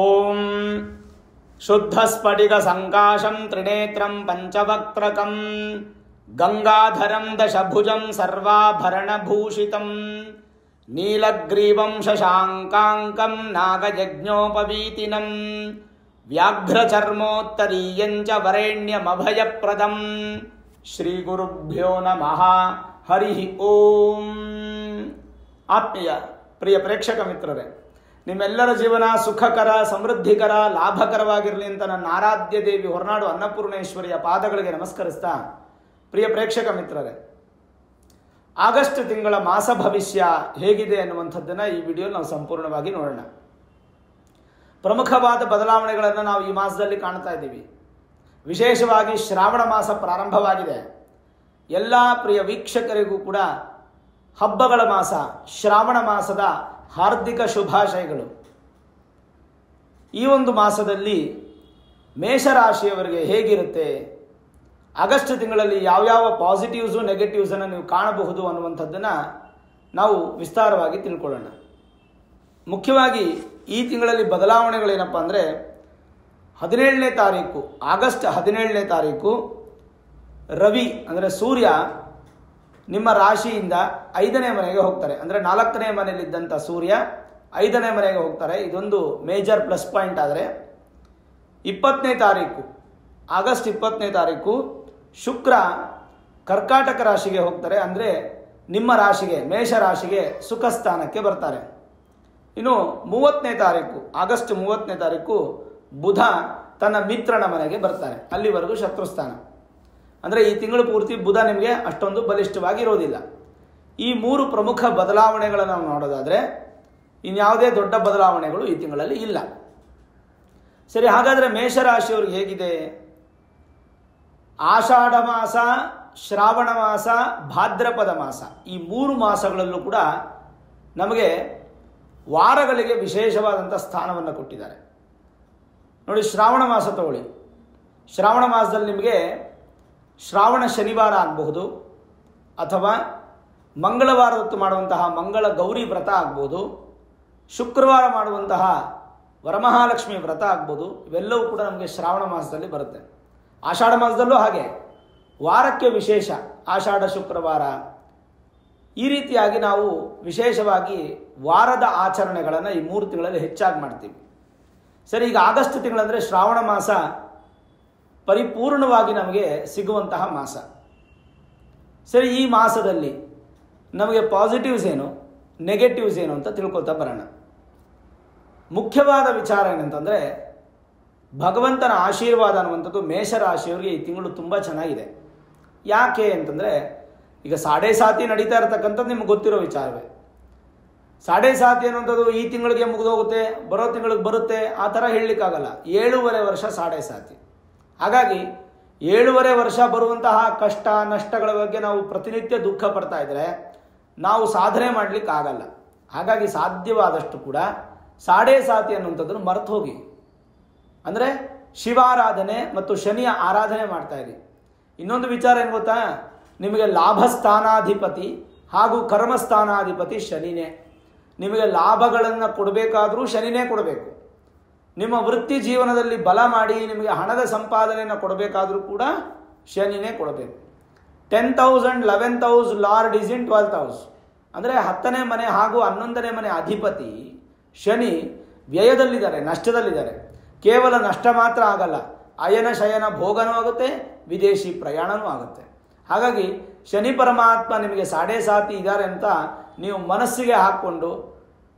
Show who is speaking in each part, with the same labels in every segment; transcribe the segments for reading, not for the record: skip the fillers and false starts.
Speaker 1: ಓಂ ಶುದ್ಧಸ್ಫಟಿಕ ಸಂಕಾಶಂ ತ್ರಿನೇತ್ರಂ ಪಂಚವಕ್ತ್ರಕಂ ಗಂಗಾಧರಂ ದಶಭುಜಂ ಸರ್ವಾಭರಣಭೂಷಿತಂ ನೀಲಗ್ರೀವಂ ಶಶಾಂಕಾಂಕಂ ನಾಗಯಜ್ಞೋಪವೀತಿನಂ ವ್ಯಾಘ್ರಚರ್ಮೋತ್ತರೀಯಂಚ ವರೇಣ್ಯಮಭಯಪ್ರದಂ ಶ್ರೀಗುರುಭ್ಯೋ ನಮಃ ಹರಿ ಓಂ. ಆತ್ಮೀಯ ಪ್ರಿಯ ಪ್ರೇಕ್ಷಕ ಮಿತ್ರರೇ, ನಿಮ್ಮೆಲ್ಲರ ಜೀವನ ಸುಖಕರ, ಸಮೃದ್ಧಿಕರ, ಲಾಭಕರವಾಗಿರಲಿ ಅಂತ ನನ್ನ ಆರಾಧ್ಯ ದೇವಿ ಹೊರನಾಡು ಅನ್ನಪೂರ್ಣೇಶ್ವರಿಯ ಪಾದಗಳಿಗೆ ನಮಸ್ಕರಿಸ್ತಾ, ಪ್ರಿಯ ಪ್ರೇಕ್ಷಕ ಮಿತ್ರರೇ, ಆಗಸ್ಟ್ ತಿಂಗಳ ಮಾಸ ಭವಿಷ್ಯ ಹೇಗಿದೆ ಅನ್ನುವಂಥದ್ದನ್ನು ಈ ವಿಡಿಯೋಲಿ ನಾವು ಸಂಪೂರ್ಣವಾಗಿ ನೋಡೋಣ. ಪ್ರಮುಖವಾದ ಬದಲಾವಣೆಗಳನ್ನು ನಾವು ಈ ಮಾಸದಲ್ಲಿ ಕಾಣ್ತಾ ಇದ್ದೀವಿ. ವಿಶೇಷವಾಗಿ ಶ್ರಾವಣ ಮಾಸ ಪ್ರಾರಂಭವಾಗಿದೆ. ಎಲ್ಲ ಪ್ರಿಯ ವೀಕ್ಷಕರಿಗೂ ಕೂಡ ಹಬ್ಬಗಳ ಮಾಸ, ಶ್ರಾವಣ ಮಾಸದ ಹಾರ್ದಿಕ ಶುಭಾಶಯಗಳು. ಈ ಒಂದು ಮಾಸದಲ್ಲಿ ಮೇಷರಾಶಿಯವರಿಗೆ ಹೇಗಿರುತ್ತೆ, ಆಗಸ್ಟ್ ತಿಂಗಳಲ್ಲಿ ಯಾವ್ಯಾವ ಪಾಸಿಟಿವ್ಸು ನೆಗೆಟಿವ್ಸನ್ನು ನೀವು ಕಾಣಬಹುದು ಅನ್ನುವಂಥದ್ದನ್ನು ನಾವು ವಿಸ್ತಾರವಾಗಿ ತಿಳ್ಕೊಳ್ಳೋಣ. ಮುಖ್ಯವಾಗಿ ಈ ತಿಂಗಳಲ್ಲಿ ಬದಲಾವಣೆಗಳೇನಪ್ಪ ಅಂದರೆ, 17ನೇ ತಾರೀಕು, ಆಗಸ್ಟ್ 17ನೇ ತಾರೀಕು ರವಿ ಅಂದರೆ ಸೂರ್ಯ ನಿಮ್ಮ ರಾಶಿಯಿಂದ 5ನೇ ಮನೆಗೆ ಹೋಗ್ತಾರೆ. ಅಂದರೆ 4ನೇ ಮನೆಯಲ್ಲಿದ್ದಂಥ ಸೂರ್ಯ 5ನೇ ಮನೆಗೆ ಹೋಗ್ತಾರೆ. ಇದೊಂದು ಮೇಜರ್ ಪ್ಲಸ್ ಪಾಯಿಂಟ್. ಆದರೆ 20ನೇ ತಾರೀಕು, ಆಗಸ್ಟ್ 20ನೇ ತಾರೀಕು ಶುಕ್ರ ಕರ್ಕಾಟಕ ರಾಶಿಗೆ ಹೋಗ್ತಾರೆ. ಅಂದರೆ ನಿಮ್ಮ ರಾಶಿಗೆ, ಮೇಷ ರಾಶಿಗೆ ಸುಖ ಸ್ಥಾನಕ್ಕೆ ಬರ್ತಾರೆ. ಇನ್ನು 30ನೇ ತಾರೀಕು, ಆಗಸ್ಟ್ 30ನೇ ತಾರೀಕು ಬುಧ ತನ್ನ ಮಿತ್ರನ ಮನೆಗೆ ಬರ್ತಾರೆ. ಅಲ್ಲಿವರೆಗೂ ಶತ್ರುಸ್ಥಾನ. ಅಂದರೆ ಈ ತಿಂಗಳು ಪೂರ್ತಿ ಬುಧ ನಿಮಗೆ ಅಷ್ಟೊಂದು ಬಲಿಷ್ಠವಾಗಿರೋದಿಲ್ಲ. ಈ 3 ಪ್ರಮುಖ ಬದಲಾವಣೆಗಳನ್ನು ನಾವು ನೋಡೋದಾದರೆ ಇನ್ಯಾವುದೇ ದೊಡ್ಡ ಬದಲಾವಣೆಗಳು ಈ ತಿಂಗಳಲ್ಲಿ ಇಲ್ಲ. ಸರಿ, ಹಾಗಾದರೆ ಮೇಷರಾಶಿಯವ್ರಿಗೆ ಹೇಗಿದೆ? ಆಷಾಢ ಮಾಸ, ಶ್ರಾವಣ ಮಾಸ, ಭಾದ್ರಪದ ಮಾಸ, ಈ 3 ಮಾಸಗಳಲ್ಲೂ ಕೂಡ ನಮಗೆ ವಾರಗಳಿಗೆ ವಿಶೇಷವಾದಂಥ ಸ್ಥಾನವನ್ನು ಕೊಟ್ಟಿದ್ದಾರೆ. ನೋಡಿ, ಶ್ರಾವಣ ಮಾಸ ತಗೊಳ್ಳಿ. ಶ್ರಾವಣ ಮಾಸದಲ್ಲಿ ನಿಮಗೆ ಶ್ರಾವಣ ಶನಿವಾರ ಆಗಬಹುದು, ಅಥವಾ ಮಂಗಳವಾರ ಹೊತ್ತು ಮಾಡುವಂತಹ ಮಂಗಳ ಗೌರಿ ವ್ರತ ಆಗ್ಬೋದು, ಶುಕ್ರವಾರ ಮಾಡುವಂತಹ ವರಮಹಾಲಕ್ಷ್ಮಿ ವ್ರತ ಆಗ್ಬೋದು. ಇವೆಲ್ಲವೂ ಕೂಡ ನಮಗೆ ಶ್ರಾವಣ ಮಾಸದಲ್ಲಿ ಬರುತ್ತೆ. ಆಷಾಢ ಮಾಸದಲ್ಲೂ ಹಾಗೆ ವಾರಕ್ಕೆ ವಿಶೇಷ, ಆಷಾಢ ಶುಕ್ರವಾರ. ಈ ರೀತಿಯಾಗಿ ನಾವು ವಿಶೇಷವಾಗಿ ವಾರದ ಆಚರಣೆಗಳನ್ನು ಈ 3 ತಿಂಗಳಲ್ಲಿ ಹೆಚ್ಚಾಗಿ ಮಾಡ್ತೀವಿ. ಸರಿ, ಈಗ ಆಗಸ್ಟ್ ತಿಂಗಳಂದರೆ ಶ್ರಾವಣ ಮಾಸ ಪರಿಪೂರ್ಣವಾಗಿ ನಮಗೆ ಸಿಗುವಂತಹ ಮಾಸ. ಸರಿ, ಈ ಮಾಸದಲ್ಲಿ ನಮಗೆ ಪಾಸಿಟಿವ್ಸ್ ಏನು, ನೆಗೆಟಿವ್ಸ್ ಏನು ಅಂತ ತಿಳ್ಕೊತಾ ಬರೋಣ. ಮುಖ್ಯವಾದ ವಿಚಾರ ಏನಂತಂದರೆ, ಭಗವಂತನ ಆಶೀರ್ವಾದ ಅನ್ನುವಂಥದ್ದು ಮೇಷರಾಶಿಯವರಿಗೆ ಈ ತಿಂಗಳು ತುಂಬ ಚೆನ್ನಾಗಿದೆ. ಯಾಕೆ ಅಂತಂದರೆ, ಈಗ ಸಾಡೆ ಸಾತಿ ನಡೀತಾ ಇರತಕ್ಕಂಥದ್ದು ನಿಮ್ಗೆ ಗೊತ್ತಿರೋ ವಿಚಾರವೇ. ಸಾಡೆ ಸಾತಿ ಅನ್ನುವಂಥದ್ದು ಈ ತಿಂಗಳಿಗೆ ಮುಗಿದೋಗುತ್ತೆ, ಬರೋ ತಿಂಗಳಿಗೆ ಬರುತ್ತೆ, ಆ ಥರ ಹೇಳಲಿಕ್ಕಾಗಲ್ಲ. 7.5 ವರ್ಷ ಸಾಡೆ ಸಾತಿ. ಹಾಗಾಗಿ 7.5 ವರ್ಷ ಬರುವಂತಹ ಕಷ್ಟ ನಷ್ಟಗಳ ಬಗ್ಗೆ ನಾವು ಪ್ರತಿನಿತ್ಯ ದುಃಖ ಪಡ್ತಾ ಇದ್ದರೆ ನಾವು ಸಾಧನೆ ಮಾಡಲಿಕ್ಕಾಗಲ್ಲ. ಹಾಗಾಗಿ ಸಾಧ್ಯವಾದಷ್ಟು ಕೂಡ ಸಾಡೆ ಸಾತಿ ಅನ್ನುವಂಥದ್ದನ್ನು ಮರೆತು ಹೋಗಿ. ಅಂದರೆ ಶಿವಾರಾಧನೆ ಮತ್ತು ಶನಿಯ ಆರಾಧನೆ ಮಾಡ್ತಾ ಇರಿ. ಇನ್ನೊಂದು ವಿಚಾರ ಏನು ಗೊತ್ತಾ, ನಿಮಗೆ ಲಾಭಸ್ಥಾನಾಧಿಪತಿ ಹಾಗೂ ಕರ್ಮಸ್ಥಾನಾಧಿಪತಿ ಶನಿನೇ. ನಿಮಗೆ ಲಾಭಗಳನ್ನು ಕೊಡಬೇಕಾದರೂ ಶನಿನೇ ಕೊಡಬೇಕು. ನಿಮ್ಮ ವೃತ್ತಿ ಜೀವನದಲ್ಲಿ ಬಲ ಮಾಡಿ ನಿಮಗೆ ಹಣದ ಸಂಪಾದನೆಯನ್ನು ಕೊಡಬೇಕಾದರೂ ಕೂಡ ಶನಿನೇ ಕೊಡಬೇಕು. 10,000 11,000 ಲಾರ್ಡ್ ಈಸ್ ಇನ್ 12,000. ಅಂದರೆ 10ನೇ ಮನೆ ಹಾಗೂ 11ನೇ ಮನೆ ಅಧಿಪತಿ ಶನಿ ವ್ಯಯದಲ್ಲಿದ್ದಾರೆ, ನಷ್ಟದಲ್ಲಿದ್ದಾರೆ. ಕೇವಲ ನಷ್ಟ ಮಾತ್ರ ಆಗಲ್ಲ, ಅಯನ ಶಯನ ಭೋಗನೂ ಆಗುತ್ತೆ, ವಿದೇಶಿ ಪ್ರಯಾಣವೂ ಆಗುತ್ತೆ. ಹಾಗಾಗಿ ಶನಿ ಪರಮಾತ್ಮ ನಿಮಗೆ ಸಾಡೆ ಸಾತಿ ಇದ್ದಾರೆ ಅಂತ ನೀವು ಮನಸ್ಸಿಗೆ ಹಾಕ್ಕೊಂಡು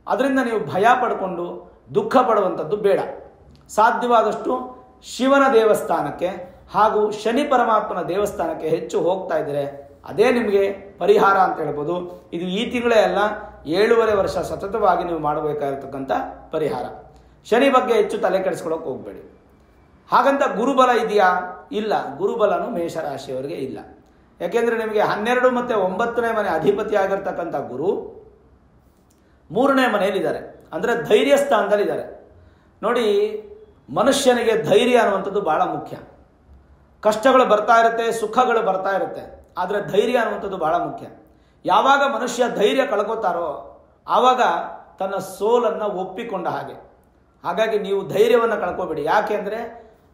Speaker 1: ಅದರಿಂದ ನೀವು ಭಯ ಪಡ್ಕೊಂಡು ದುಃಖ ಪಡುವಂಥದ್ದು ಬೇಡ. ಸಾಧ್ಯವಾದಷ್ಟು ಶಿವನ ದೇವಸ್ಥಾನಕ್ಕೆ ಹಾಗೂ ಶನಿ ಪರಮಾತ್ಮನ ದೇವಸ್ಥಾನಕ್ಕೆ ಹೆಚ್ಚು ಹೋಗ್ತಾ ಇದ್ದರೆ ಅದೇ ನಿಮಗೆ ಪರಿಹಾರ ಅಂತ ಹೇಳ್ಬೋದು. ಇದು ಈ ತಿಂಗಳೇ ಅಲ್ಲ, 7.5 ವರ್ಷ ಸತತವಾಗಿ ನೀವು ಮಾಡಬೇಕಾಗಿರ್ತಕ್ಕಂಥ ಪರಿಹಾರ. ಶನಿ ಬಗ್ಗೆ ಹೆಚ್ಚು ತಲೆ ಕೆಡಿಸ್ಕೊಳ್ಳೋಕೆ ಹೋಗಬೇಡಿ. ಹಾಗಂತ ಗುರುಬಲ ಇದೆಯಾ? ಇಲ್ಲ, ಗುರುಬಲನು ಮೇಷರಾಶಿಯವರಿಗೆ ಇಲ್ಲ. ಯಾಕೆಂದರೆ ನಿಮಗೆ 12 ಮತ್ತು 9ನೇ ಮನೆ ಅಧಿಪತಿ ಆಗಿರ್ತಕ್ಕಂಥ ಗುರು 3ನೇ ಮನೆಯಲ್ಲಿದ್ದಾರೆ. ಅಂದರೆ ಧೈರ್ಯ ಸ್ಥಾನದಲ್ಲಿದ್ದಾರೆ. ನೋಡಿ, ಮನುಷ್ಯನಿಗೆ ಧೈರ್ಯ ಅನ್ನುವಂಥದ್ದು ಭಾಳ ಮುಖ್ಯ. ಕಷ್ಟಗಳು ಬರ್ತಾ ಇರುತ್ತೆ, ಸುಖಗಳು ಬರ್ತಾ ಇರುತ್ತೆ, ಆದರೆ ಧೈರ್ಯ ಅನ್ನುವಂಥದ್ದು ಭಾಳ ಮುಖ್ಯ. ಯಾವಾಗ ಮನುಷ್ಯ ಧೈರ್ಯ ಕಳ್ಕೋತಾರೋ ಆವಾಗ ತನ್ನ ಸೋಲನ್ನು ಒಪ್ಪಿಕೊಂಡ ಹಾಗೆ. ಹಾಗಾಗಿ ನೀವು ಧೈರ್ಯವನ್ನು ಕಳ್ಕೊಬೇಡಿ. ಯಾಕೆ ಅಂದರೆ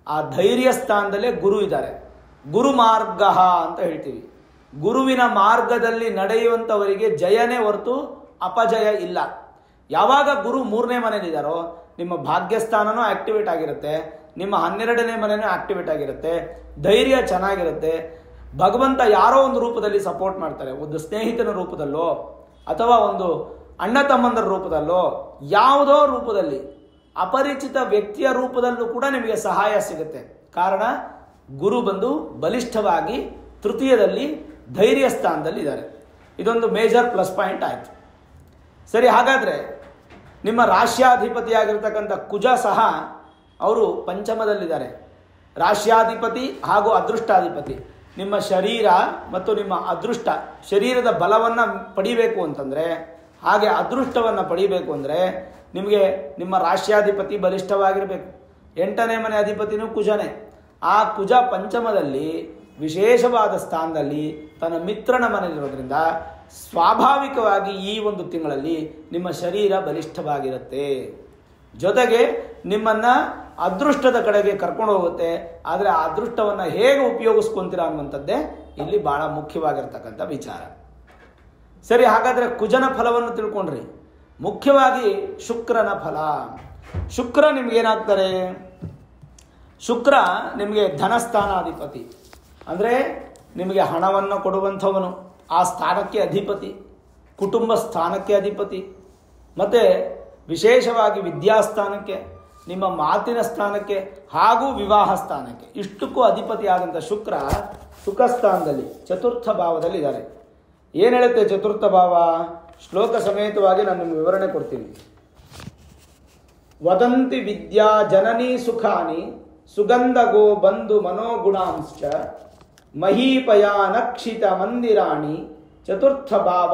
Speaker 1: ಆ ಧೈರ್ಯ ಸ್ಥಾನದಲ್ಲೇ ಗುರು ಇದ್ದಾರೆ. ಗುರು ಮಾರ್ಗ ಅಂತ ಹೇಳ್ತೀವಿ. ಗುರುವಿನ ಮಾರ್ಗದಲ್ಲಿ ನಡೆಯುವಂಥವರಿಗೆ ಜಯನೇ ಹೊರತು ಅಪಜಯ ಇಲ್ಲ. ಯಾವಾಗ ಗುರು 3ನೇ ಮನೇಲಿದ್ದಾರೋ ನಿಮ್ಮ ಭಾಗ್ಯಸ್ಥಾನನೂ ಆಕ್ಟಿವೇಟ್ ಆಗಿರುತ್ತೆ, ನಿಮ್ಮ 12ನೇ ಮನೆಯೂ ಆಕ್ಟಿವೇಟ್ ಆಗಿರುತ್ತೆ, ಧೈರ್ಯ ಚೆನ್ನಾಗಿರುತ್ತೆ. ಭಗವಂತ ಯಾರೋ ಒಂದು ರೂಪದಲ್ಲಿ ಸಪೋರ್ಟ್ ಮಾಡ್ತಾರೆ, ಒಂದು ಸ್ನೇಹಿತನ ರೂಪದಲ್ಲೋ ಅಥವಾ ಒಂದು ಅಣ್ಣ ತಮ್ಮಂದರ ರೂಪದಲ್ಲೋ, ಯಾವುದೋ ರೂಪದಲ್ಲಿ, ಅಪರಿಚಿತ ವ್ಯಕ್ತಿಯ ರೂಪದಲ್ಲೂ ಕೂಡ ನಿಮಗೆ ಸಹಾಯ ಸಿಗುತ್ತೆ. ಕಾರಣ ಗುರು ಬಂದು ಬಲಿಷ್ಠವಾಗಿ ತೃತೀಯದಲ್ಲಿ ಧೈರ್ಯ ಸ್ಥಾನದಲ್ಲಿ ಇದ್ದಾರೆ. ಇದೊಂದು ಮೇಜರ್ ಪ್ಲಸ್ ಪಾಯಿಂಟ್ ಆಯಿತು. ಸರಿ, ಹಾಗಾದರೆ ನಿಮ್ಮ ರಾಶ್ಯಾಧಿಪತಿಯಾಗಿರ್ತಕ್ಕಂಥ ಕುಜ ಸಹ ಅವರು ಪಂಚಮದಲ್ಲಿದ್ದಾರೆ. ರಾಶ್ಯಾಧಿಪತಿ ಹಾಗೂ ಅದೃಷ್ಟಾಧಿಪತಿ. ನಿಮ್ಮ ಶರೀರ ಮತ್ತು ನಿಮ್ಮ ಅದೃಷ್ಟ, ಶರೀರದ ಬಲವನ್ನು ಪಡಿಬೇಕು ಅಂತಂದರೆ, ಹಾಗೆ ಅದೃಷ್ಟವನ್ನು ಪಡಿಬೇಕು ಅಂದರೆ ನಿಮಗೆ ನಿಮ್ಮ ರಾಶ್ಯಾಧಿಪತಿ ಬಲಿಷ್ಠವಾಗಿರಬೇಕು. 8ನೇ ಮನೆ ಅಧಿಪತಿನೂ ಕುಜನೇ. ಆ ಕುಜ ಪಂಚಮದಲ್ಲಿ ವಿಶೇಷವಾದ ಸ್ಥಾನದಲ್ಲಿ ತನ್ನ ಮಿತ್ರನ ಮನೆಯಲ್ಲಿರೋದ್ರಿಂದ ಸ್ವಾಭಾವಿಕವಾಗಿ ಈ ಒಂದು ತಿಂಗಳಲ್ಲಿ ನಿಮ್ಮ ಶರೀರ ಬಲಿಷ್ಠವಾಗಿರುತ್ತೆ. ಜೊತೆಗೆ ನಿಮ್ಮನ್ನು ಅದೃಷ್ಟದ ಕಡೆಗೆ ಕರ್ಕೊಂಡು ಹೋಗುತ್ತೆ. ಆದರೆ ಆ ಅದೃಷ್ಟವನ್ನು ಹೇಗೆ ಉಪಯೋಗಿಸ್ಕೊತೀರಾ ಅನ್ನುವಂಥದ್ದೇ ಇಲ್ಲಿ ಬಹಳ ಮುಖ್ಯವಾಗಿರ್ತಕ್ಕಂಥ ವಿಚಾರ. ಸರಿ, ಹಾಗಾದರೆ ಕುಜನ ಫಲವನ್ನು ತಿಳ್ಕೊಂಡ್ರಿ. ಮುಖ್ಯವಾಗಿ ಶುಕ್ರನ ಫಲ. ಶುಕ್ರ ನಿಮಗೇನಾಗ್ತಾರೆ? ಶುಕ್ರ ನಿಮಗೆ ಧನಸ್ಥಾನಾಧಿಪತಿ, ಅಂದರೆ ನಿಮಗೆ ಹಣವನ್ನು ಕೊಡುವಂಥವನು, ಆ ಸ್ಥಾನಕ್ಕೆ ಅಧಿಪತಿ, ಕುಟುಂಬ ಸ್ಥಾನಕ್ಕೆ ಅಧಿಪತಿ, ಮತ್ತು ವಿಶೇಷವಾಗಿ ವಿದ್ಯಾಸ್ಥಾನಕ್ಕೆ, ನಿಮ್ಮ ಮಾತಿನ ಸ್ಥಾನಕ್ಕೆ ಹಾಗೂ ವಿವಾಹ ಸ್ಥಾನಕ್ಕೆ, ಇಷ್ಟಕ್ಕೂ ಅಧಿಪತಿಯಾದಂಥ ಶುಕ್ರ ಸುಖಸ್ಥಾನದಲ್ಲಿ ಚತುರ್ಥ ಭಾವದಲ್ಲಿದ್ದಾರೆ. ಏನು ಹೇಳುತ್ತೆ ಚತುರ್ಥ ಭಾವ? ಶ್ಲೋಕ ಸಮೇತವಾಗಿ ನಾನು ನಿಮಗೆ ವಿವರಣೆ ಕೊಡ್ತೀನಿ. ವದಂತಿ ವಿದ್ಯಾ ಜನನೀ ಸುಖಾನಿ ಸುಗಂಧಗೋ ಬಂಧು ಮನೋಗುಣಾಂಶ್ಚ ಮಹೀಪಯ ನಕ್ಷಿತ ಮಂದಿರಾಣಿ ಚತುರ್ಥ ಭಾವ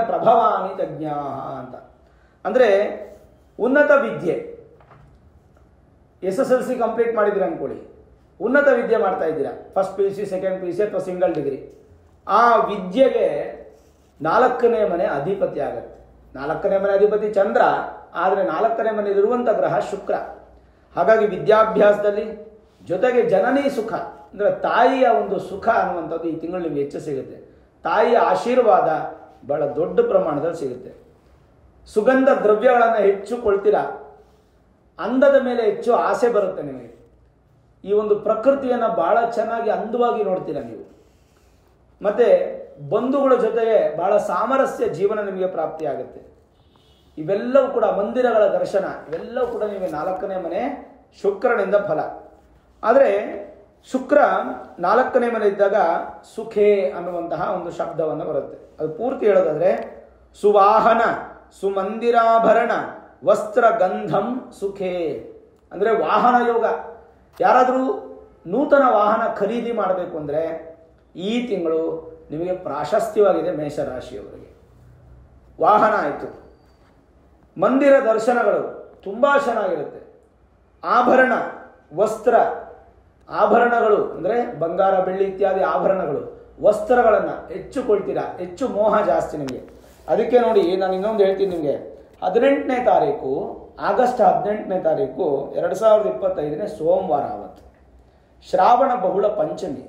Speaker 1: ಪ್ರಭವಾನಿ ತಜ್ಞಾ ಅಂತ. ಅಂದರೆ ಉನ್ನತ ವಿದ್ಯೆ, SSLC ಕಂಪ್ಲೀಟ್ ಮಾಡಿದ್ದೀರಾ ಅಂದ್ಕೊಳ್ಳಿ, ಉನ್ನತ ವಿದ್ಯೆ ಮಾಡ್ತಾ ಇದ್ದೀರಾ, ಫಸ್ಟ್ PUC, ಸೆಕೆಂಡ್ PUC ಅಥವಾ ಸಿಂಗಲ್ ಡಿಗ್ರಿ. ಆ ವಿದ್ಯೆಗೆ 4ನೇ ಮನೆ ಅಧಿಪತಿ ಆಗುತ್ತೆ. 4ನೇ ಮನೆ ಅಧಿಪತಿ ಚಂದ್ರ, ಆದರೆ 4ನೇ ಮನೆಯಲ್ಲಿರುವಂಥ ಗ್ರಹ ಶುಕ್ರ. ಹಾಗಾಗಿ ವಿದ್ಯಾಭ್ಯಾಸದಲ್ಲಿ, ಜೊತೆಗೆ ಜನನೀ ಸುಖ ಅಂದರೆ ತಾಯಿಯ ಒಂದು ಸುಖ ಅನ್ನುವಂಥದ್ದು ಈ ತಿಂಗಳು ನಿಮಗೆ ಹೆಚ್ಚು ಸಿಗುತ್ತೆ. ತಾಯಿಯ ಆಶೀರ್ವಾದ ಬಹಳ ದೊಡ್ಡ ಪ್ರಮಾಣದಲ್ಲಿ ಸಿಗುತ್ತೆ. ಸುಗಂಧ ದ್ರವ್ಯಗಳನ್ನು ಹೆಚ್ಚು ಕೊಳ್ತೀರಾ, ಅಂದದ ಮೇಲೆ ಹೆಚ್ಚು ಆಸೆ ಬರುತ್ತೆ ನಿಮಗೆ. ಈ ಒಂದು ಪ್ರಕೃತಿಯನ್ನು ಬಹಳ ಚೆನ್ನಾಗಿ ಅಂದವಾಗಿ ನೋಡ್ತೀರಾ ನೀವು. ಮತ್ತು ಬಂಧುಗಳ ಜೊತೆಗೆ ಬಹಳ ಸಾಮರಸ್ಯ ಜೀವನ ನಿಮಗೆ ಪ್ರಾಪ್ತಿಯಾಗುತ್ತೆ. ಇವೆಲ್ಲವೂ ಕೂಡ ಮಂದಿರಗಳ ದರ್ಶನ, ಇವೆಲ್ಲವೂ ಕೂಡ ನಿಮಗೆ 4ನೇ ಮನೆ ಶುಕ್ರನಿಂದ ಫಲ. ಆದರೆ ಶುಕ್ರ 4ನೇ ಮನೆ ಇದ್ದಾಗ ಸುಖೇ ಅನ್ನುವಂತಹ ಒಂದು ಶಬ್ದವನ್ನು ಬರುತ್ತೆ. ಅದು ಪೂರ್ತಿ ಹೇಳೋದಾದರೆ ಸುವಾಹನ ಸುಮಂದಿರಾಭರಣ ವಸ್ತ್ರ ಗಂಧಂ ಸುಖೇ ಅಂದರೆ ವಾಹನ ಯೋಗ. ಯಾರಾದರೂ ನೂತನ ವಾಹನ ಖರೀದಿ ಮಾಡಬೇಕು ಅಂದರೆ ಈ ತಿಂಗಳು ನಿಮಗೆ ಪ್ರಾಶಸ್ತ್ಯವಾಗಿದೆ. ಮೇಷರಾಶಿಯವರಿಗೆ ವಾಹನ ಆಯಿತು, ಮಂದಿರ ದರ್ಶನಗಳು ತುಂಬ ಚೆನ್ನಾಗಿರುತ್ತೆ. ಆಭರಣ ವಸ್ತ್ರ, ಆಭರಣಗಳು ಅಂದರೆ ಬಂಗಾರ ಬೆಳ್ಳಿ ಇತ್ಯಾದಿ ಆಭರಣಗಳು, ವಸ್ತ್ರಗಳನ್ನು ಹೆಚ್ಚು ಕೊಳ್ತೀರಾ, ಹೆಚ್ಚು ಮೋಹ ಜಾಸ್ತಿ ನಿಮಗೆ. ಅದಕ್ಕೆ ನೋಡಿ, ನಾನು ಇನ್ನೊಂದು ಹೇಳ್ತೀನಿ ನಿಮಗೆ. 18ನೇ ತಾರೀಕು, ಆಗಸ್ಟ್ 18ನೇ ತಾರೀಕು 2025 ಸೋಮವಾರ, ಅವತ್ತು ಶ್ರಾವಣ ಬಹುಳ ಪಂಚಮಿ.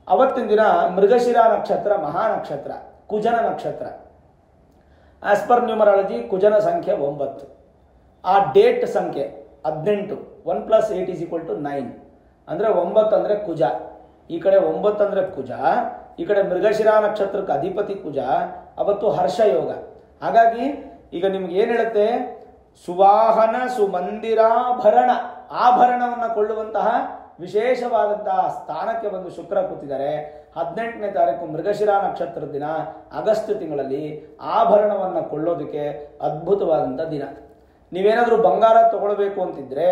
Speaker 1: ಅವತ್ತಿನ ದಿನ ಮೃಗಶಿರ ನಕ್ಷತ್ರ, ಮಹಾನಕ್ಷತ್ರ, ಕುಜನ ನಕ್ಷತ್ರ. ಆಸ್ ಪರ್ ನ್ಯೂಮರಾಲಜಿ ಕುಜನ ಸಂಖ್ಯೆ 9, ಆ ಡೇಟ್ ಸಂಖ್ಯೆ 18. 1 + 8 = 9. ಅಂದರೆ 9 ಅಂದರೆ ಕುಜ, ಈ ಕಡೆ 9 ಅಂದರೆ ಕುಜ, ಈ ಕಡೆ ಮೃಗಶಿರ ನಕ್ಷತ್ರಕ್ಕೆ ಅಧಿಪತಿ ಕುಜ. ಅವತ್ತು ಹರ್ಷಯೋಗ. ಹಾಗಾಗಿ ಈಗ ನಿಮ್ಗೆ ಏನು ಹೇಳುತ್ತೆ? ಸುವಾಹನ ಸುಮಂದಿರಾಭರಣ, ಆಭರಣವನ್ನು ಕೊಳ್ಳುವಂತಹ ವಿಶೇಷವಾದಂತಹ ಸ್ಥಾನಕ್ಕೆ ಬಂದು ಶುಕ್ರ ಕೂತಿದ್ದಾರೆ. 18ನೇ ತಾರೀಕು ಮೃಗಶಿರ ನಕ್ಷತ್ರದ ದಿನ, ಆಗಸ್ಟ್ ತಿಂಗಳಲ್ಲಿ ಆಭರಣವನ್ನು ಕೊಳ್ಳೋದಕ್ಕೆ ಅದ್ಭುತವಾದಂಥ ದಿನ. ನೀವೇನಾದರೂ ಬಂಗಾರ ತಗೊಳ್ಬೇಕು ಅಂತಿದ್ರೆ,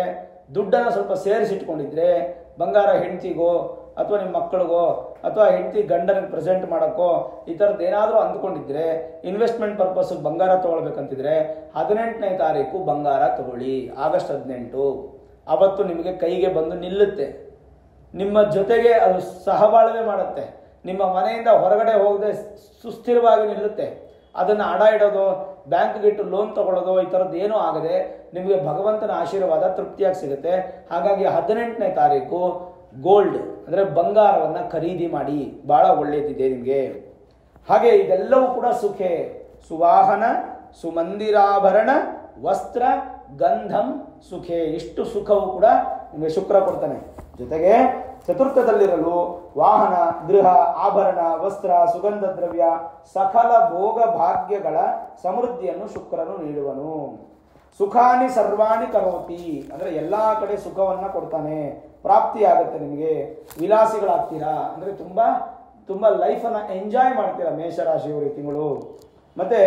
Speaker 1: ದುಡ್ಡನ್ನು ಸ್ವಲ್ಪ ಸೇರಿಸಿಟ್ಕೊಂಡಿದ್ರೆ, ಬಂಗಾರ ಹೆಂಡತಿಗೋ ಅಥವಾ ನಿಮ್ಮ ಮಕ್ಕಳಿಗೋ ಅಥವಾ ಹೆಂಡತಿ ಗಂಡನಿಗೆ ಪ್ರೆಸೆಂಟ್ ಮಾಡೋಕ್ಕೋ ಈ ಥರದ್ದು ಏನಾದರೂ ಅಂದ್ಕೊಂಡಿದ್ರೆ, ಇನ್ವೆಸ್ಟ್ಮೆಂಟ್ ಪರ್ಪಸ್ಗೆ ಬಂಗಾರ ತೊಗೊಳ್ಬೇಕಂತಿದ್ರೆ 18ನೇ ತಾರೀಕು ಬಂಗಾರ ತಗೊಳ್ಳಿ. ಆಗಸ್ಟ್ 18 ಅವತ್ತು ನಿಮಗೆ ಕೈಗೆ ಬಂದು ನಿಲ್ಲುತ್ತೆ. ನಿಮ್ಮ ಜೊತೆಗೆ ಅದು ಸಹಬಾಳ್ವೆ ಮಾಡುತ್ತೆ. ನಿಮ್ಮ ಮನೆಯಿಂದ ಹೊರಗಡೆ ಹೋಗದೆ ಸುಸ್ಥಿರವಾಗಿ ನಿಲ್ಲುತ್ತೆ. ಅದನ್ನು ಅಡ ಇಡೋದು, ಬ್ಯಾಂಕ್ಗೆ ಇಟ್ಟು ಲೋನ್ ತಗೊಳ್ಳೋದು ಈ ಥರದ್ದು ಏನೂ ಆಗದೆ ನಿಮಗೆ ಭಗವಂತನ ಆಶೀರ್ವಾದ ತೃಪ್ತಿಯಾಗಿ ಸಿಗುತ್ತೆ. ಹಾಗಾಗಿ 18ನೇ ತಾರೀಕು ಗೋಲ್ಡ್ ಅಂದರೆ ಬಂಗಾರವನ್ನು ಖರೀದಿ ಮಾಡಿ, ಭಾಳ ಒಳ್ಳೆಯದಿದೆ ನಿಮಗೆ. ಹಾಗೆ ಇದೆಲ್ಲವೂ ಕೂಡ ಸುಖೆ, ಸುವಾಹನ, ಸುಮಂದಿರಾಭರಣ, ವಸ್ತ್ರ, ಗಂಧಂ ಸುಖೆ. ಇಷ್ಟು ಸುಖವು ಕೂಡ ನಿಮಗೆ ಶುಕ್ರ ಕೊಡ್ತಾನೆ. ಜೊತೆಗೆ ಚತುರ್ಥದಲ್ಲಿರಲು ವಾಹನ, ಗೃಹ, ಆಭರಣ, ವಸ್ತ್ರ, ಸುಗಂಧ ದ್ರವ್ಯ, ಸಕಲ ಭೋಗ ಭಾಗ್ಯಗಳ ಸಮೃದ್ಧಿಯನ್ನು ಶುಕ್ರನು ನೀಡುವನು. ಸುಖಾನಿ ಸರ್ವಾಣಿ ಕರೋತಿ ಅಂದರೆ ಎಲ್ಲ ಕಡೆ ಸುಖವನ್ನು ಕೊಡ್ತಾನೆ, ಪ್ರಾಪ್ತಿಯಾಗುತ್ತೆ ನಿಮಗೆ. ವಿಲಾಸಿಗಳಾಗ್ತೀರಾ ಅಂದರೆ ತುಂಬ ತುಂಬ ಲೈಫನ್ನು ಎಂಜಾಯ್ ಮಾಡ್ತೀರಾ ಮೇಷರಾಶಿಯವರು ಈ ತಿಂಗಳು. ಮತ್ತು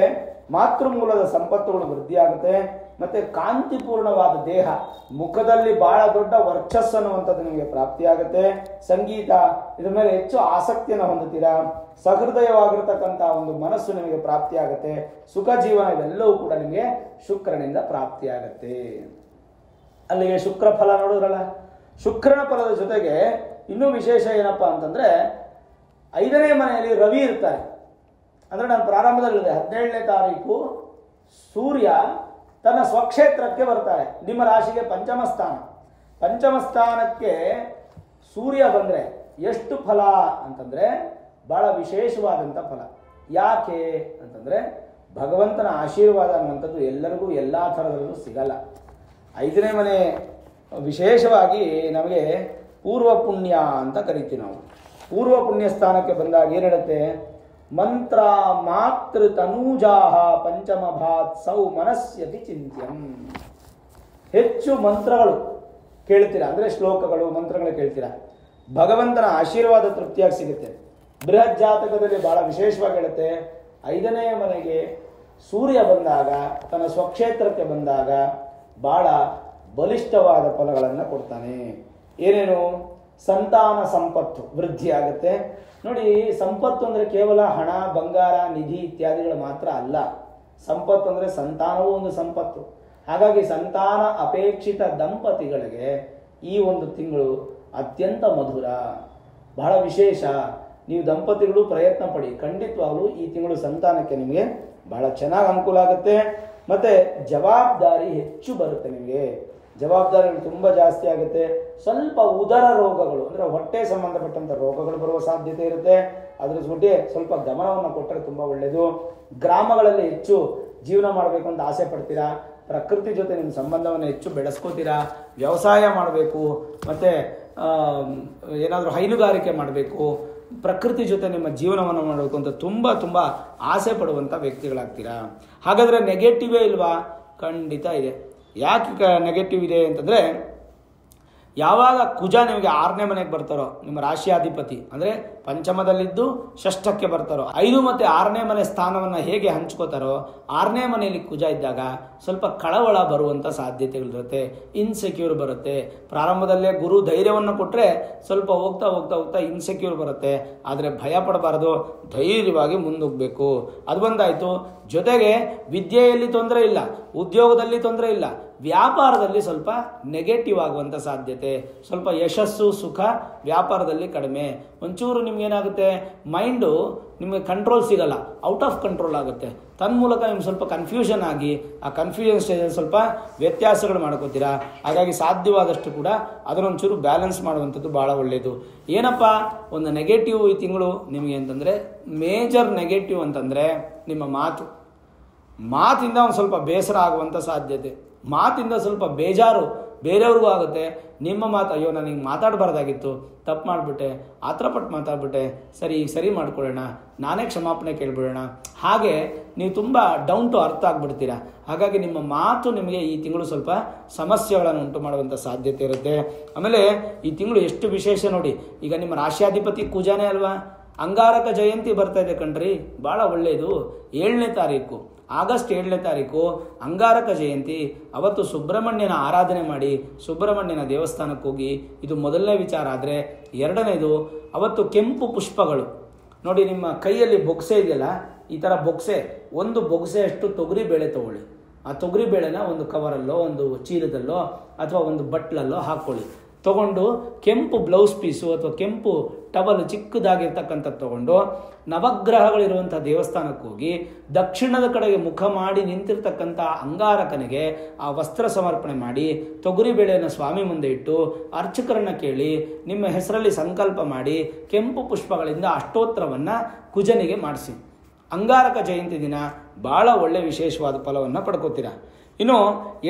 Speaker 1: ಮಾತೃಮೂಲದ ಸಂಪತ್ತುಗಳು ವೃದ್ಧಿಯಾಗುತ್ತೆ. ಮತ್ತು ಕಾಂತಿಪೂರ್ಣವಾದ ದೇಹ, ಮುಖದಲ್ಲಿ ಬಹಳ ದೊಡ್ಡ ವರ್ಚಸ್ಸು ಅನ್ನುವಂಥದ್ದು ನಿಮಗೆ ಪ್ರಾಪ್ತಿಯಾಗುತ್ತೆ. ಸಂಗೀತ ಇದ್ರ ಮೇಲೆ ಹೆಚ್ಚು ಆಸಕ್ತಿಯನ್ನು ಹೊಂದುತ್ತೀರಾ. ಸಹೃದಯವಾಗಿರ್ತಕ್ಕಂಥ ಒಂದು ಮನಸ್ಸು ನಿಮಗೆ ಪ್ರಾಪ್ತಿಯಾಗುತ್ತೆ. ಸುಖ ಜೀವನ ಇವೆಲ್ಲವೂ ಕೂಡ ನಿಮಗೆ ಶುಕ್ರನಿಂದ ಪ್ರಾಪ್ತಿಯಾಗತ್ತೆ. ಅಲ್ಲಿಗೆ ಶುಕ್ರ ಫಲ ನೋಡಿದ್ರಲ್ಲ. ಶುಕ್ರನ ಫಲದ ಜೊತೆಗೆ ಇನ್ನೂ ವಿಶೇಷ ಏನಪ್ಪಾ ಅಂತಂದ್ರೆ 5ನೇ ಮನೆಯಲ್ಲಿ ರವಿ ಇರ್ತಾರೆ. ಅಂದರೆ ನಾನು ಪ್ರಾರಂಭದಲ್ಲಿದೆ 17ನೇ ತಾರೀಕು ಸೂರ್ಯ ತನ್ನ ಸ್ವಕ್ಷೇತ್ರಕ್ಕೆ ಬರ್ತಾರೆ. ನಿಮ್ಮ ರಾಶಿಗೆ ಪಂಚಮ ಸ್ಥಾನ. ಪಂಚಮ ಸ್ಥಾನಕ್ಕೆ ಸೂರ್ಯ ಬಂದರೆ ಎಷ್ಟು ಫಲ ಅಂತಂದರೆ ಬಹಳ ವಿಶೇಷವಾದಂಥ ಫಲ. ಯಾಕೆ ಅಂತಂದರೆ ಭಗವಂತನ ಆಶೀರ್ವಾದ ಅನ್ನುವಂಥದ್ದು ಎಲ್ಲರಿಗೂ ಎಲ್ಲ ಥರದಲ್ಲೂ ಸಿಗಲ್ಲ. 5ನೇ ಮನೆ ವಿಶೇಷವಾಗಿ ನಮಗೆ ಪೂರ್ವ ಪುಣ್ಯ ಅಂತ ಕರಿತೀವಿ ನಾವು. ಪೂರ್ವ ಪುಣ್ಯ ಸ್ಥಾನಕ್ಕೆ ಬಂದಾಗ ಏನು ಹೇಳುತ್ತೆ? ಮಂತ್ರ ಮಾತೃ ತನೂಜಾಹ ಪಂಚಮ ಭಾತ್ ಸೌ ಮನಸ್ಯತಿ ಚಿಂತ್ಯಂ. ಹೆಚ್ಚು ಮಂತ್ರಗಳು ಕೇಳ್ತೀರಾ ಅಂದರೆ ಶ್ಲೋಕಗಳು, ಮಂತ್ರಗಳು ಕೇಳ್ತೀರಾ. ಭಗವಂತನ ಆಶೀರ್ವಾದ ತೃಪ್ತಿಯಾಗಿ ಸಿಗುತ್ತೆ. ಬೃಹತ್ ಜಾತಕದಲ್ಲಿ ಬಹಳ ವಿಶೇಷವಾಗಿ ಹೇಳುತ್ತೆ, 5ನೇ ಮನೆಗೆ ಸೂರ್ಯ ಬಂದಾಗ, ತನ್ನ ಸ್ವಕ್ಷೇತ್ರಕ್ಕೆ ಬಂದಾಗ ಬಹಳ ಬಲಿಷ್ಠವಾದ ಫಲಗಳನ್ನು ಕೊಡ್ತಾನೆ. ಏನೇನು? ಸಂತಾನ ಸಂಪತ್ತು ವೃದ್ಧಿ ಆಗುತ್ತೆ. ನೋಡಿ, ಸಂಪತ್ತು ಅಂದರೆ ಕೇವಲ ಹಣ, ಬಂಗಾರ, ನಿಧಿ ಇತ್ಯಾದಿಗಳು ಮಾತ್ರ ಅಲ್ಲ. ಸಂಪತ್ತು ಅಂದರೆ ಸಂತಾನವೂ ಒಂದು ಸಂಪತ್ತು. ಹಾಗಾಗಿ ಸಂತಾನ ಅಪೇಕ್ಷಿತ ದಂಪತಿಗಳಿಗೆ ಈ ಒಂದು ತಿಂಗಳು ಅತ್ಯಂತ ಮಧುರ, ಬಹಳ ವಿಶೇಷ. ನೀವು ದಂಪತಿಗಳು ಪ್ರಯತ್ನ ಪಡಿ, ಖಂಡಿತವಾಗಲೂ ಈ ತಿಂಗಳು ಸಂತಾನಕ್ಕೆ ನಿಮಗೆ ಬಹಳ ಚೆನ್ನಾಗಿ ಅನುಕೂಲ ಆಗುತ್ತೆ. ಮತ್ತು ಜವಾಬ್ದಾರಿ ಹೆಚ್ಚು ಬರುತ್ತೆ. ನಿಮಗೆ ಜವಾಬ್ದಾರಿಗಳು ತುಂಬ ಜಾಸ್ತಿ ಆಗುತ್ತೆ. ಸ್ವಲ್ಪ ಉದರ ರೋಗಗಳು ಅಂದರೆ ಹೊಟ್ಟೆ ಸಂಬಂಧಪಟ್ಟಂಥ ರೋಗಗಳು ಬರುವ ಸಾಧ್ಯತೆ ಇರುತ್ತೆ. ಅದ್ರ ಜೊತೆ ಸ್ವಲ್ಪ ಗಮನವನ್ನು ಕೊಟ್ಟರೆ ತುಂಬ ಒಳ್ಳೆಯದು. ಗ್ರಾಮಗಳಲ್ಲಿ ಹೆಚ್ಚು ಜೀವನ ಮಾಡಬೇಕು ಅಂತ ಆಸೆ ಪಡ್ತೀರಾ. ಪ್ರಕೃತಿ ಜೊತೆ ನಿಮ್ಮ ಸಂಬಂಧವನ್ನು ಹೆಚ್ಚು ಬೆಳೆಸ್ಕೋತೀರಾ. ವ್ಯವಸಾಯ ಮಾಡಬೇಕು, ಮತ್ತು ಏನಾದರೂ ಹೈನುಗಾರಿಕೆ ಮಾಡಬೇಕು, ಪ್ರಕೃತಿ ಜೊತೆ ನಿಮ್ಮ ಜೀವನವನ್ನು ಮಾಡಬೇಕು ಅಂತ ತುಂಬ ತುಂಬ ಆಸೆ ಪಡುವಂಥ ವ್ಯಕ್ತಿಗಳಾಗ್ತೀರಾ. ಹಾಗಾದರೆ ನೆಗೆಟಿವೇ ಇಲ್ವಾ? ಖಂಡಿತ ಇದೆ. ಯಾಕೆ ನೆಗೆಟಿವ್ ಇದೆ ಅಂತಂದರೆ, ಯಾವಾಗ ಕುಜ ನಿಮಗೆ 6ನೇ ಮನೆಗೆ ಬರ್ತಾರೋ, ನಿಮ್ಮ ರಾಶಿಯಾಧಿಪತಿ ಅಂದರೆ ಪಂಚಮದಲ್ಲಿದ್ದು ಷಷ್ಠಕ್ಕೆ ಬರ್ತಾರೋ, 5 ಮತ್ತು 6ನೇ ಮನೆ ಸ್ಥಾನವನ್ನು ಹೇಗೆ ಹಂಚ್ಕೋತಾರೋ, 6ನೇ ಮನೆಯಲ್ಲಿ ಕುಜ ಇದ್ದಾಗ ಸ್ವಲ್ಪ ಕಳವಳ ಬರುವಂಥ ಸಾಧ್ಯತೆಗಳಿರುತ್ತೆ. ಇನ್ಸೆಕ್ಯೂರ್ ಬರುತ್ತೆ. ಪ್ರಾರಂಭದಲ್ಲೇ ಗುರು ಧೈರ್ಯವನ್ನು ಕೊಟ್ಟರೆ ಸ್ವಲ್ಪ ಹೋಗ್ತಾ ಹೋಗ್ತಾ ಹೋಗ್ತಾ ಇನ್ಸೆಕ್ಯೂರ್ ಬರುತ್ತೆ. ಆದರೆ ಭಯ ಪಡಬಾರ್ದು, ಧೈರ್ಯವಾಗಿ ಮುಂದೋಗಬೇಕು. ಅದು ಬಂದಾಯಿತು. ಜೊತೆಗೆ ವಿದ್ಯೆಯಲ್ಲಿ ತೊಂದರೆ ಇಲ್ಲ, ಉದ್ಯೋಗದಲ್ಲಿ ತೊಂದರೆ ಇಲ್ಲ, ವ್ಯಾಪಾರದಲ್ಲಿ ಸ್ವಲ್ಪ ನೆಗೆಟಿವ್ ಆಗುವಂಥ ಸಾಧ್ಯತೆ, ಸ್ವಲ್ಪ ಯಶಸ್ಸು ಸುಖ ವ್ಯಾಪಾರದಲ್ಲಿ ಕಡಿಮೆ. ಒಂಚೂರು ನಿಮ್ಗೇನಾಗುತ್ತೆ, ಮೈಂಡು ನಿಮಗೆ ಕಂಟ್ರೋಲ್ ಸಿಗಲ್ಲ, ಔಟ್ ಆಫ್ ಕಂಟ್ರೋಲ್ ಆಗುತ್ತೆ. ತನ್ಮೂಲಕ ನಿಮ್ಗೆ ಸ್ವಲ್ಪ ಕನ್ಫ್ಯೂಷನ್ ಆಗಿ ಆ ಕನ್ಫ್ಯೂಷನ್ ಸ್ಟೇಜಲ್ಲಿ ಸ್ವಲ್ಪ ವ್ಯತ್ಯಾಸಗಳು ಮಾಡ್ಕೋತೀರಾ. ಹಾಗಾಗಿ ಸಾಧ್ಯವಾದಷ್ಟು ಕೂಡ ಅದನ್ನೊಂಚೂರು ಬ್ಯಾಲೆನ್ಸ್ ಮಾಡುವಂಥದ್ದು ಭಾಳ ಒಳ್ಳೆಯದು. ಏನಪ್ಪ ಒಂದು ನೆಗೆಟಿವ್ ಈ ತಿಂಗಳು ನಿಮಗೆ ಅಂತಂದರೆ, ಮೇಜರ್ ನೆಗೆಟಿವ್ ಅಂತಂದರೆ ನಿಮ್ಮ ಮಾತಿಂದ ಒಂದು ಸ್ವಲ್ಪ ಬೇಸರ ಆಗುವಂಥ ಸಾಧ್ಯತೆ, ಮಾತಿಂದ ಸ್ವಲ್ಪ ಬೇಜಾರು ಬೇರೆಯವ್ರಿಗೂ ಆಗುತ್ತೆ. ನಿಮ್ಮ ಮಾತು, ಅಯ್ಯೋ ನಾನು ಹಿಂಗೆ ಮಾತಾಡಬಾರ್ದಾಗಿತ್ತು, ತಪ್ಪು ಮಾಡಿಬಿಟ್ಟೆ, ಆತ್ರಪಟ್ಟು ಮಾತಾಡ್ಬಿಟ್ಟೆ, ಸರಿ ಮಾಡ್ಕೊಳ್ಳೋಣ, ನಾನೇ ಕ್ಷಮಾಪಣೆ ಕೇಳ್ಬಿಡೋಣ, ಹಾಗೆ ನೀವು ತುಂಬ ಡೌನ್ ಟು ಅರ್ಥ ಆಗಿಬಿಡ್ತೀರಾ. ಹಾಗಾಗಿ ನಿಮ್ಮ ಮಾತು ನಿಮಗೆ ಈ ತಿಂಗಳು ಸ್ವಲ್ಪ ಸಮಸ್ಯೆಗಳನ್ನು ಉಂಟು ಮಾಡುವಂಥ ಸಾಧ್ಯತೆ ಇರುತ್ತೆ. ಆಮೇಲೆ ಈ ತಿಂಗಳು ಎಷ್ಟು ವಿಶೇಷ ನೋಡಿ, ಈಗ ನಿಮ್ಮ ರಾಶ್ಯಾಧಿಪತಿ ಕುಜಾನೇ ಅಲ್ವಾ, ಅಂಗಾರಕ ಜಯಂತಿ ಬರ್ತಾ ಇದೆ ಕಣ್ರಿ, ಭಾಳ ಒಳ್ಳೆಯದು. 7ನೇ ತಾರೀಕು ಆಗಸ್ಟ್ 7ನೇ ತಾರೀಕು ಅಂಗಾರಕ ಜಯಂತಿ. ಅವತ್ತು ಸುಬ್ರಹ್ಮಣ್ಯನ ಆರಾಧನೆ ಮಾಡಿ ಸುಬ್ರಹ್ಮಣ್ಯನ ದೇವಸ್ಥಾನಕ್ಕೆ ಹೋಗಿ, ಇದು ಮೊದಲನೇ ವಿಚಾರ. ಆದರೆ ಎರಡನೇದು, ಅವತ್ತು ಕೆಂಪು ಪುಷ್ಪಗಳು ನೋಡಿ, ನಿಮ್ಮ ಕೈಯಲ್ಲಿ ಬೊಕ್ಸೆ ಇದೆಯಲ್ಲ, ಈ ಥರ ಬೊಕ್ಸೆ, ಒಂದು ಬೊಕ್ಸೆಯಷ್ಟು ತೊಗರಿ ಬೇಳೆ ತೊಗೊಳ್ಳಿ. ಆ ತೊಗರಿ ಬೇಳೆನ ಒಂದು ಕವರಲ್ಲೋ ಒಂದು ಚೀಲದಲ್ಲೋ ಅಥವಾ ಒಂದು ಬಟ್ಲಲ್ಲೋ ಹಾಕ್ಕೊಳ್ಳಿ. ತಗೊಂಡು ಕೆಂಪು ಬ್ಲೌಸ್ ಪೀಸು ಅಥವಾ ಕೆಂಪು ಟವಲ್ ಚಿಕ್ಕದಾಗಿರ್ತಕ್ಕಂಥದ್ದು ತಗೊಂಡು ನವಗ್ರಹಗಳಿರುವಂಥ ದೇವಸ್ಥಾನಕ್ಕೆ ಹೋಗಿ ದಕ್ಷಿಣದ ಕಡೆಗೆ ಮುಖ ಮಾಡಿ ನಿಂತಿರ್ತಕ್ಕಂಥ ಅಂಗಾರಕನಿಗೆ ಆ ವಸ್ತ್ರ ಸಮರ್ಪಣೆ ಮಾಡಿ ತೊಗರಿಬೇಳೆಯನ್ನು ಸ್ವಾಮಿ ಮುಂದೆ ಇಟ್ಟು ಅರ್ಚಕರನ್ನು ಕೇಳಿ ನಿಮ್ಮ ಹೆಸರಲ್ಲಿ ಸಂಕಲ್ಪ ಮಾಡಿ ಕೆಂಪು ಪುಷ್ಪಗಳಿಂದ ಅಷ್ಟೋತ್ತರವನ್ನು ಕುಜನಿಗೆ ಮಾಡಿಸಿ. ಅಂಗಾರಕ ಜಯಂತಿ ದಿನ ಭಾಳ ಒಳ್ಳೆ ವಿಶೇಷವಾದ ಫಲವನ್ನು ಪಡ್ಕೋತೀರಾ. ಇನ್ನು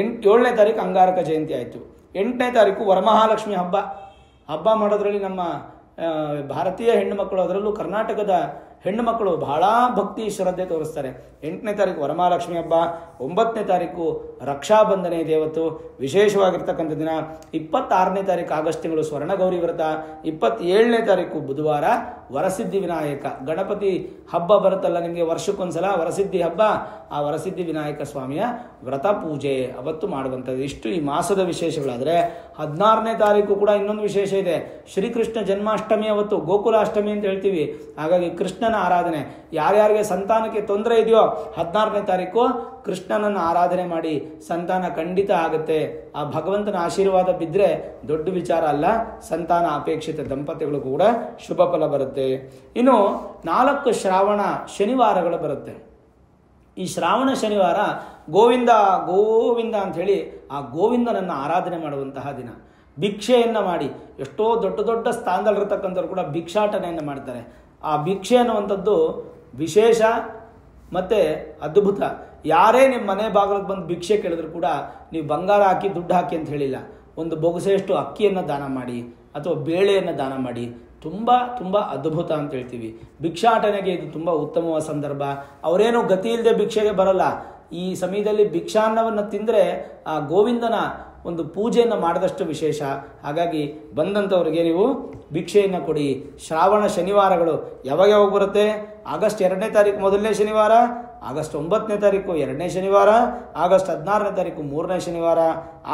Speaker 1: 7ನೇ ತಾರೀಕು ಅಂಗಾರಕ ಜಯಂತಿ ಆಯಿತು. 8ನೇ ತಾರೀಕು ವರಮಹಾಲಕ್ಷ್ಮಿ ಹಬ್ಬ ಮಾಡೋದ್ರಲ್ಲಿ ನಮ್ಮ ಭಾರತೀಯ ಹೆಣ್ಣು ಮಕ್ಕಳು, ಅದರಲ್ಲೂ ಕರ್ನಾಟಕದ ಹೆಣ್ಣು ಮಕ್ಕಳು ಬಹಳ ಭಕ್ತಿ ಶ್ರದ್ಧೆ ತೋರಿಸ್ತಾರೆ. 8ನೇ ತಾರೀಕು ವರಮಹಾಲಕ್ಷ್ಮಿ ಹಬ್ಬ, 9ನೇ ತಾರೀಕು ರಕ್ಷಾಬಂಧನ ಇದೆ ಇವತ್ತು, ವಿಶೇಷವಾಗಿರ್ತಕ್ಕಂಥ ದಿನ. 26ನೇ ತಾರೀಕು ಆಗಸ್ಟ್ ತಿಂಗಳು ಸ್ವರ್ಣಗೌರಿ ವ್ರತ, 27ನೇ ತಾರೀಕು ಬುಧವಾರ ವರಸಿದ್ಧಿ ವಿನಾಯಕ ಗಣಪತಿ ಹಬ್ಬ ಬರುತ್ತಲ್ಲ ನಿಮಗೆ ವರ್ಷಕ್ಕೊಂದ್ಸಲ ವರಸಿದ್ಧಿ ಹಬ್ಬ, ಆ ವರಸಿದ್ಧಿ ವಿನಾಯಕ ಸ್ವಾಮಿಯ ವ್ರತ ಪೂಜೆ ಅವತ್ತು ಮಾಡುವಂಥದ್ದು. ಇಷ್ಟು ಈ ಮಾಸದ ವಿಶೇಷಗಳಾದರೆ 16ನೇ ತಾರೀಕು ಕೂಡ ಇನ್ನೊಂದು ವಿಶೇಷ ಇದೆ. ಶ್ರೀಕೃಷ್ಣ ಜನ್ಮಾಷ್ಟಮಿ ಅವತ್ತು, ಗೋಕುಲಾಷ್ಟಮಿ ಅಂತ ಹೇಳ್ತೀವಿ. ಹಾಗಾಗಿ ಕೃಷ್ಣನ ಆರಾಧನೆ, ಯಾರ್ಯಾರಿಗೆ ಸಂತಾನಕ್ಕೆ ತೊಂದರೆ ಇದೆಯೋ 16ನೇ ತಾರೀಕು ಕೃಷ್ಣನನ್ನು ಆರಾಧನೆ ಮಾಡಿ ಸಂತಾನ ಖಂಡಿತ ಆಗುತ್ತೆ. ಆ ಭಗವಂತನ ಆಶೀರ್ವಾದ ಬಿದ್ದರೆ ದೊಡ್ಡ ವಿಚಾರ ಅಲ್ಲ, ಸಂತಾನ ಅಪೇಕ್ಷಿತ ದಂಪತಿಗಳು ಕೂಡ ಶುಭ ಫಲ ಬರುತ್ತೆ. ಇನ್ನು 4 ಶ್ರಾವಣ ಶನಿವಾರಗಳು ಬರುತ್ತೆ. ಈ ಶ್ರಾವಣ ಶನಿವಾರ ಗೋವಿಂದ ಗೋವಿಂದ ಅಂಥೇಳಿ ಆ ಗೋವಿಂದನನ್ನು ಆರಾಧನೆ ಮಾಡುವಂತಹ ದಿನ. ಭಿಕ್ಷೆಯನ್ನು ಮಾಡಿ, ಎಷ್ಟೋ ದೊಡ್ಡ ದೊಡ್ಡ ಸ್ಥಾನದಲ್ಲಿರ್ತಕ್ಕಂಥವ್ರು ಕೂಡ ಭಿಕ್ಷಾಟನೆಯನ್ನು ಮಾಡ್ತಾರೆ. ಆ ಭಿಕ್ಷೆ ಅನ್ನುವಂಥದ್ದು ವಿಶೇಷ ಮತ್ತು ಅದ್ಭುತ. ಯಾರೇ ನಿಮ್ಮ ಮನೆ ಬಾಗಿಲಿಗೆ ಬಂದು ಭಿಕ್ಷೆ ಕೇಳಿದ್ರು ಕೂಡ ನೀವು ಬಂಗಾರ ಹಾಕಿ ದುಡ್ಡು ಹಾಕಿ ಅಂತ ಹೇಳಿಲ್ಲ, ಒಂದು ಬೊಗಸೆಯಷ್ಟು ಅಕ್ಕಿಯನ್ನು ದಾನ ಮಾಡಿ ಅಥವಾ ಬೇಳೆಯನ್ನು ದಾನ ಮಾಡಿ, ತುಂಬ ಅದ್ಭುತ ಅಂತ ಹೇಳ್ತೀವಿ. ಭಿಕ್ಷಾಟನೆಗೆ ಇದು ತುಂಬ ಉತ್ತಮವಾದ ಸಂದರ್ಭ. ಅವರೇನು ಗತಿ ಇಲ್ಲದೆ ಭಿಕ್ಷೆಗೆ ಬರಲ್ಲ. ಈ ಸಮಯದಲ್ಲಿ ಭಿಕ್ಷಾನ್ನವನ್ನು ತಿಂದರೆ ಆ ಗೋವಿಂದನ ಒಂದು ಪೂಜೆಯನ್ನು ಮಾಡಿದಷ್ಟು ವಿಶೇಷ. ಹಾಗಾಗಿ ಬಂದಂಥವ್ರಿಗೆ ನೀವು ಭಿಕ್ಷೆಯನ್ನು ಕೊಡಿ. ಶ್ರಾವಣ ಶನಿವಾರಗಳು ಯಾವಾಗ ಬರುತ್ತೆ? ಆಗಸ್ಟ್ 2ನೇ ತಾರೀಕು ಮೊದಲನೇ ಶನಿವಾರ, ಆಗಸ್ಟ್ 9ನೇ ತಾರೀಕು 2ನೇ ಶನಿವಾರ, ಆಗಸ್ಟ್ 16ನೇ ತಾರೀಕು 3ನೇ ಶನಿವಾರ,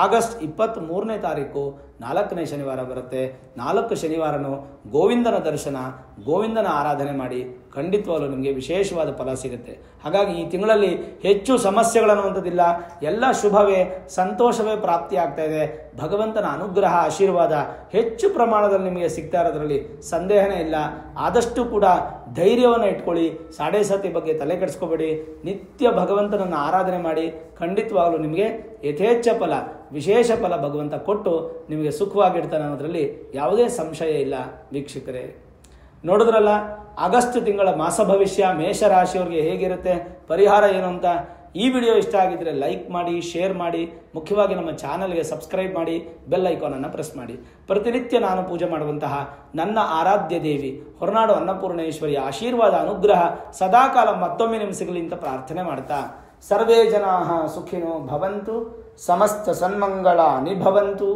Speaker 1: ಆಗಸ್ಟ್ 23ನೇ ತಾರೀಕು 4ನೇ ಶನಿವಾರ ಬರುತ್ತೆ. 4 ಶನಿವಾರನೂ ಗೋವಿಂದನ ದರ್ಶನ, ಗೋವಿಂದನ ಆರಾಧನೆ ಮಾಡಿ ಖಂಡಿತವಾಗಲೂ ನಿಮಗೆ ವಿಶೇಷವಾದ ಫಲ ಸಿಗುತ್ತೆ. ಹಾಗಾಗಿ ಈ ತಿಂಗಳಲ್ಲಿ ಹೆಚ್ಚು ಸಮಸ್ಯೆಗಳನ್ನುವಂಥದ್ದಿಲ್ಲ, ಎಲ್ಲ ಶುಭವೇ, ಸಂತೋಷವೇ ಪ್ರಾಪ್ತಿ ಆಗ್ತಾ ಇದೆ. ಭಗವಂತನ ಅನುಗ್ರಹ ಆಶೀರ್ವಾದ ಹೆಚ್ಚು ಪ್ರಮಾಣದಲ್ಲಿ ನಿಮಗೆ ಸಿಗ್ತಾ ಇರೋದ್ರಲ್ಲಿ ಸಂದೇಹನೇ ಇಲ್ಲ. ಆದಷ್ಟು ಕೂಡ ಧೈರ್ಯವನ್ನು ಇಟ್ಕೊಳ್ಳಿ. ಸಾಡೆ ಸಾತಿ ಬಗ್ಗೆ ತಲೆ ಕೆಡಿಸ್ಕೋಬೇಡಿ. ನಿತ್ಯ ಭಗವಂತನನ್ನು ಆರಾಧನೆ ಮಾಡಿ ಖಂಡಿತವಾಗಲೂ ನಿಮಗೆ ಯಥೇಚ್ಛ ಫಲ, ವಿಶೇಷ ಫಲ ಭಗವಂತ ಕೊಟ್ಟು ನಿಮಗೆ ಸುಖವಾಗಿಡ್ತಾನೆ ಅನ್ನೋದ್ರಲ್ಲಿ ಯಾವುದೇ ಸಂಶಯ ಇಲ್ಲ. ವೀಕ್ಷಕರೇ, ನೋಡಿದ್ರಲ್ಲ ಆಗಸ್ಟ್ ತಿಂಗಳ ಮಾಸ ಭವಿಷ್ಯ ಮೇಷರಾಶಿಯವರಿಗೆ ಹೇಗಿರುತ್ತೆ, ಪರಿಹಾರ ಏನು ಅಂತ. ಈ ವಿಡಿಯೋ ಇಷ್ಟ ಆಗಿದ್ದರೆ ಲೈಕ್ ಮಾಡಿ, ಶೇರ್ ಮಾಡಿ, ಮುಖ್ಯವಾಗಿ ನಮ್ಮ ಚಾನಲ್ಗೆ ಸಬ್ಸ್ಕ್ರೈಬ್ ಮಾಡಿ, ಬೆಲ್ ಐಕಾನನ್ನು ಪ್ರೆಸ್ ಮಾಡಿ. ಪ್ರತಿನಿತ್ಯ ನಾನು ಪೂಜೆ ಮಾಡುವಂತಹ ನನ್ನ ಆರಾಧ್ಯ ದೇವಿ ಹೊರನಾಡು ಅನ್ನಪೂರ್ಣೇಶ್ವರಿಯ ಆಶೀರ್ವಾದ ಅನುಗ್ರಹ ಸದಾಕಾಲ ಮತ್ತೊಮ್ಮೆ ನಿಮಗೆ ಸಿಗಲಿ ಅಂತ ಪ್ರಾರ್ಥನೆ ಮಾಡ್ತಾ, ಸರ್ವೇ ಜನಾಃ ಸುಖಿನೋ ಭವಂತು, ಸಮಸ್ತ ಸನ್ಮಂಗಳಾನಿ ಭವಂತು.